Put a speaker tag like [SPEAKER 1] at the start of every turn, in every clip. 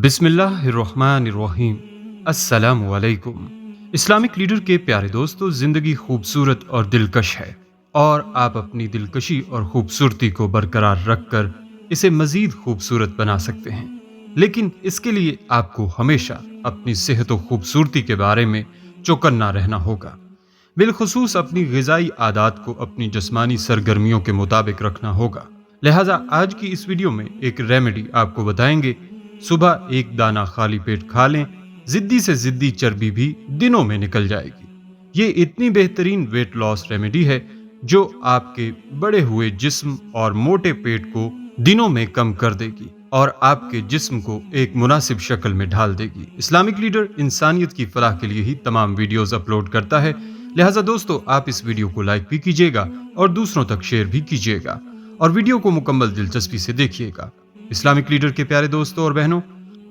[SPEAKER 1] बिस्मिल्लाहिर्रहमानिर्रहीम। अस्सलामु अलैकुम। इस्लामिक लीडर के प्यारे दोस्तों, जिंदगी खूबसूरत और दिलकश है और आप अपनी दिलकशी और खूबसूरती को बरकरार रखकर इसे मजीद खूबसूरत बना सकते हैं। लेकिन इसके लिए आपको हमेशा अपनी सेहत और खूबसूरती के बारे में चौकन्ना रहना होगा। बिलखुसूस अपनी ग़िज़ाई आदात को अपनी जिस्मानी सरगर्मियों के मुताबिक रखना होगा। लिहाजा आज की इस वीडियो में एक रेमेडी आपको बताएंगे। सुबह एक दाना खाली पेट खा लें, जिद्दी से जिद्दी चर्बी भी दिनों में निकल जाएगी। ये इतनी बेहतरीन वेट लॉस रेमेडी है जो आपके बड़े हुए जिस्म और मोटे पेट को दिनों में कम कर देगी और आपके जिस्म को एक मुनासिब शक्ल में ढाल देगी। इस्लामिक लीडर इंसानियत की फलाह के लिए ही तमाम वीडियोस अपलोड करता है। लिहाजा दोस्तों, आप इस वीडियो को लाइक भी कीजिएगा और दूसरों तक शेयर भी कीजिएगा और वीडियो को मुकम्मल दिलचस्पी से देखिएगा। इस्लामिक लीडर के प्यारे दोस्तों और बहनों,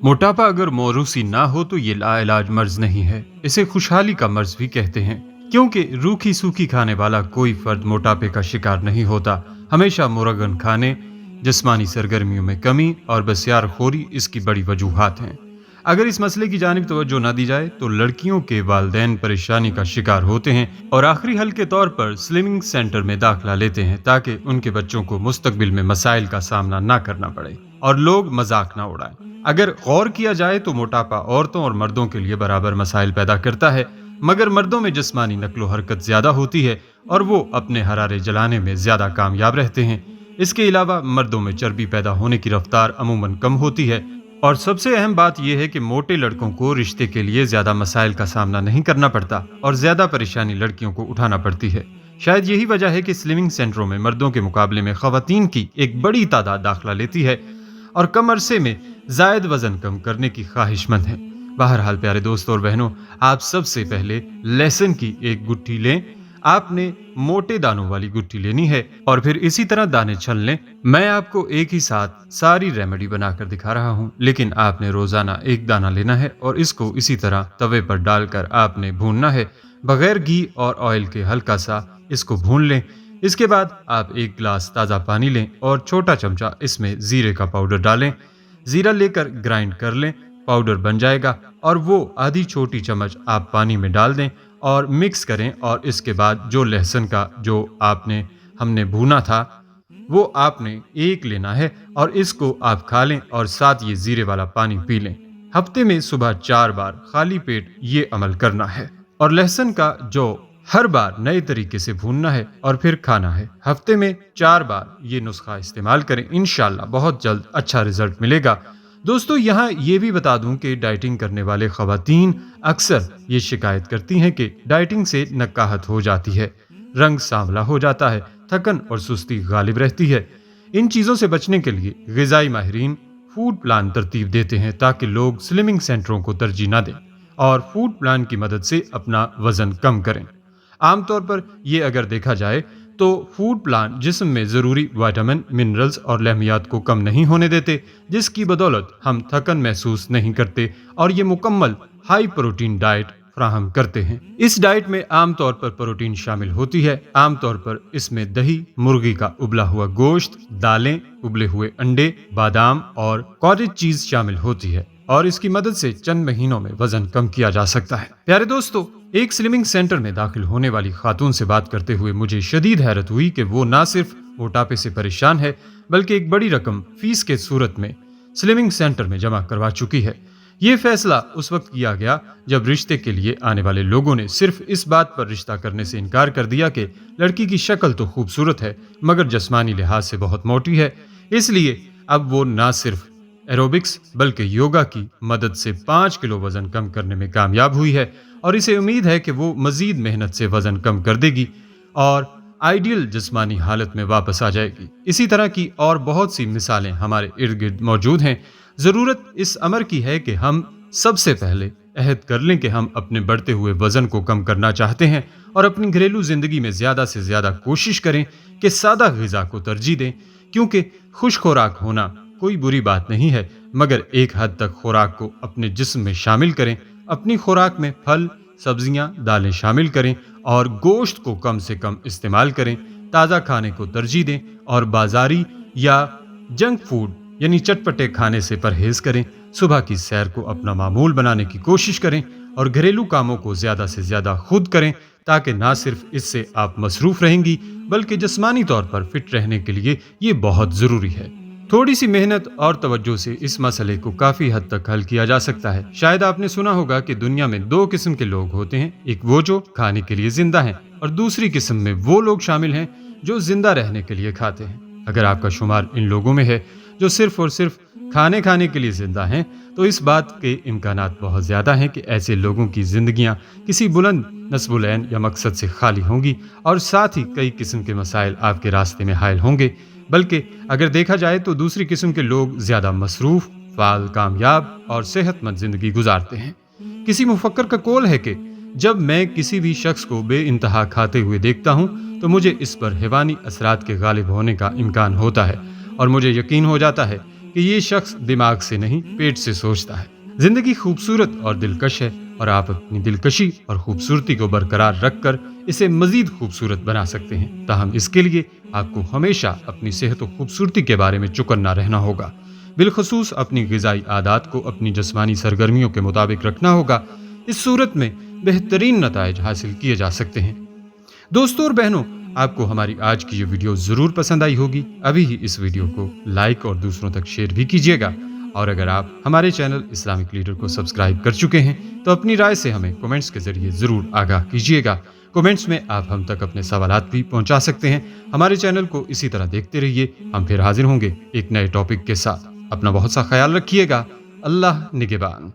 [SPEAKER 1] मोटापा अगर मौरूसी ना हो तो ये लाइलाज मर्ज नहीं है, इसे खुशहाली का मर्ज भी कहते हैं, क्योंकि रूखी सूखी खाने वाला कोई फर्द मोटापे का शिकार नहीं होता। हमेशा मुरगन खाने, जिस्मानी सरगर्मियों में कमी और बसियार खोरी इसकी बड़ी वजूहात हैं। अगर इस मसले की जानिब तवज्जो ना दी जाए तो लड़कियों के वालिदैन परेशानी का शिकार होते हैं और आखिरी हल के तौर पर स्लिमिंग सेंटर में दाखिला लेते हैं ताकि उनके बच्चों को मुस्तकबिल में मसाइल का सामना ना करना पड़े और लोग मजाक ना उड़ाएं। अगर गौर किया जाए तो मोटापा औरतों और मर्दों के लिए बराबर मसाइल पैदा करता है, मगर मर्दों में जिस्मानी नक्लो हरकत ज्यादा होती है और वो अपने हरारे जलाने में ज्यादा कामयाब रहते हैं। इसके अलावा मर्दों में चर्बी पैदा होने की रफ्तार अमूमन कम होती है और सबसे अहम बात यह है कि मोटे लड़कों को रिश्ते के लिए ज्यादा मसाइल का सामना नहीं करना पड़ता और ज्यादा परेशानी लड़कियों को उठाना पड़ती है। शायद यही वजह है कि स्लिमिंग सेंटरों में मर्दों के मुकाबले में खवातीन की एक बड़ी तादाद दाखिला लेती है और कम अरसे में जायद वजन कम करने की ख्वाहिशमंद है। बहरहाल प्यारे दोस्तों और बहनों, आप सबसे पहले लहसुन की एक गुट्ठी लें। आपने मोटे दानों वाली गुट्ठी लेनी है और फिर इसी तरह दाने छल लें। मैं आपको एक ही साथ सारी रेमेडी बनाकर दिखा रहा हूँ, लेकिन आपने रोजाना एक दाना लेना है और इसको इसी तरह तवे पर डालकर आपने भूनना है। बगैर घी और ऑयल के हल्का सा इसको भून लें। इसके बाद आप एक गिलास ताज़ा पानी लें और छोटा चमचा इसमें जीरे का पाउडर डालें। जीरा लेकर ग्राइंड कर लें, पाउडर बन जाएगा और वो आधी छोटी चम्मच आप पानी में डाल दें और मिक्स करें। और इसके बाद जो लहसुन का जो हमने भूना था वो आपने एक लेना है और इसको आप खा लें और साथ ये जीरे वाला पानी पी लें। हफ्ते में सुबह 4 बार खाली पेट ये अमल करना है और लहसुन का जो हर बार नए तरीके से भूनना है और फिर खाना है। हफ्ते में 4 बार ये नुस्खा इस्तेमाल करें, इंशाल्लाह बहुत जल्द अच्छा रिजल्ट मिलेगा। दोस्तों, यहाँ ये भी बता दूं कि डाइटिंग करने वाले खवातीन अक्सर ये शिकायत करती हैं कि डाइटिंग से नकाहत हो जाती है, रंग सांवला हो जाता है, थकन और सुस्ती गालिब रहती है। इन चीज़ों से बचने के लिए ग़िज़ाई माहिरीन फूड प्लान तरतीब देते हैं ताकि लोग स्लिमिंग सेंटरों को तरजीह ना दें और फूड प्लान की मदद से अपना वजन कम करें। आमतौर पर यह अगर देखा जाए तो फूड प्लान जिस्म में ज़रूरी विटामिन, मिनरल्स और लहमियात को कम नहीं होने देते, जिसकी बदौलत हम थकन महसूस नहीं करते और ये मुकम्मल हाई प्रोटीन डाइट फ्राहम करते हैं। इस डाइट में आमतौर पर प्रोटीन शामिल होती है। आमतौर पर इसमें दही, मुर्गी का उबला हुआ गोश्त, दालें, उबले हुए अंडे, बादाम और कॉटेज चीज शामिल होती है और इसकी मदद से चंद महीनों में वजन कम किया जा सकता है। प्यारे दोस्तों, एक स्लिमिंग सेंटर में दाखिल होने वाली खातून से बात करते हुए मुझे शदीद हैरत हुई कि वो ना सिर्फ मोटापे से परेशान है बल्कि एक बड़ी रकम फीस के सूरत में स्लिमिंग सेंटर में जमा करवा चुकी है। ये फैसला उस वक्त किया गया जब रिश्ते के लिए आने वाले लोगों ने सिर्फ इस बात पर रिश्ता करने से इनकार कर दिया कि लड़की की शक्ल तो खूबसूरत है मगर जिस्मानी लिहाज से बहुत मोटी है। इसलिए अब वो ना सिर्फ एरोबिक्स बल्कि योगा की मदद से 5 किलो वजन कम करने में कामयाब हुई है और इसे उम्मीद है कि वो मजीद मेहनत से वजन कम कर देगी और आइडियल जिस्मानी हालत में वापस आ जाएगी। इसी तरह की और बहुत सी मिसालें हमारे इर्द गिर्द मौजूद हैं। ज़रूरत इस अमर की है कि हम सबसे पहले अहद कर लें कि हम अपने बढ़ते हुए वजन को कम करना चाहते हैं और अपनी घरेलू जिंदगी में ज़्यादा से ज़्यादा कोशिश करें कि सादा ग़िज़ा को तरजीह दें, क्योंकि खुश खुराक होना कोई बुरी बात नहीं है, मगर एक हद तक खुराक को अपने जिस्म में शामिल करें। अपनी खुराक में फल, सब्जियां, दालें शामिल करें और गोश्त को कम से कम इस्तेमाल करें। ताज़ा खाने को तरजीह दें और बाजारी या जंक फूड यानी चटपटे खाने से परहेज करें। صبح کی سیر کو اپنا معمول بنانے کی کوشش کریں اور گھریلو کاموں کو زیادہ سے زیادہ خود کریں، تاکہ نہ صرف اس سے آپ مصروف رہیں گی بلکہ جسمانی طور پر فٹ رہنے کے لیے یہ بہت ضروری ہے۔ تھوڑی سی محنت اور توجہ سے اس مسئلے کو کافی حد تک حل کیا جا سکتا ہے۔ شاید آپ نے سنا ہوگا کہ دنیا میں دو قسم کے لوگ ہوتے ہیں، ایک وہ جو کھانے کے لیے زندہ ہیں اور دوسری قسم میں وہ لوگ شامل ہیں جو زندہ رہنے کے لیے کھاتے ہیں۔ اگر آپ کا شمار ان لوگوں میں ہے جو صرف اور صرف کھانے کے لیے زندہ ہیں، تو اس بات کے امکانات بہت زیادہ ہیں کہ ایسے لوگوں کی زندگیاں کسی بلند نصب العین یا مقصد سے خالی ہوں گی، اور ساتھ ہی کئی قسم کے مسائل آپ کے راستے میں حائل ہوں گے۔ بلکہ اگر دیکھا جائے تو دوسری قسم کے لوگ زیادہ مصروف، فعال، کامیاب اور صحت مند زندگی گزارتے ہیں۔ کسی مفکر کا قول ہے کہ جب میں کسی بھی شخص کو بے انتہا کھاتے ہوئے دیکھتا ہوں تو مجھے اس پر حیوانی اثرات کے غالب ہونے کا امکان ہوتا ہے، اور مجھے یقین ہو جاتا ہے کہ یہ شخص دماغ سے نہیں پیٹ سے سوچتا ہے۔ زندگی خوبصورت اور دلکش ہے، اور آپ اپنی دلکشی اور خوبصورتی کو برقرار رکھ کر اسے مزید خوبصورت بنا سکتے ہیں۔ تاہم اس کے لیے آپ کو ہمیشہ اپنی صحت و خوبصورتی کے بارے میں چوکنا رہنا ہوگا، بالخصوص اپنی غذائی عادات کو اپنی جسمانی سرگرمیوں کے مطابق رکھنا ہوگا۔ اس صورت میں بہترین نتائج حاصل کیے جا سکتے ہیں۔ دوستوں اور بہنوں، آپ کو ہماری آج کی یہ ویڈیو ضرور پسند آئی ہوگی۔ ابھی ہی اس ویڈیو کو لائک اور دوسروں تک شیئر بھی کیجیے گا، اور اگر آپ ہمارے چینل اسلامک لیڈر کو سبسکرائب کر چکے ہیں تو اپنی رائے سے ہمیں کومنٹس کے ذریعے ضرور آگاہ کیجیے گا۔ کومنٹس میں آپ ہم تک اپنے سوالات بھی پہنچا سکتے ہیں۔ ہمارے چینل کو اسی طرح دیکھتے رہیے، ہم پھر حاضر ہوں گے ایک نئے ٹاپک کے ساتھ۔ اپنا بہت سا خیال رکھیے گا۔ اللہ نگہبان۔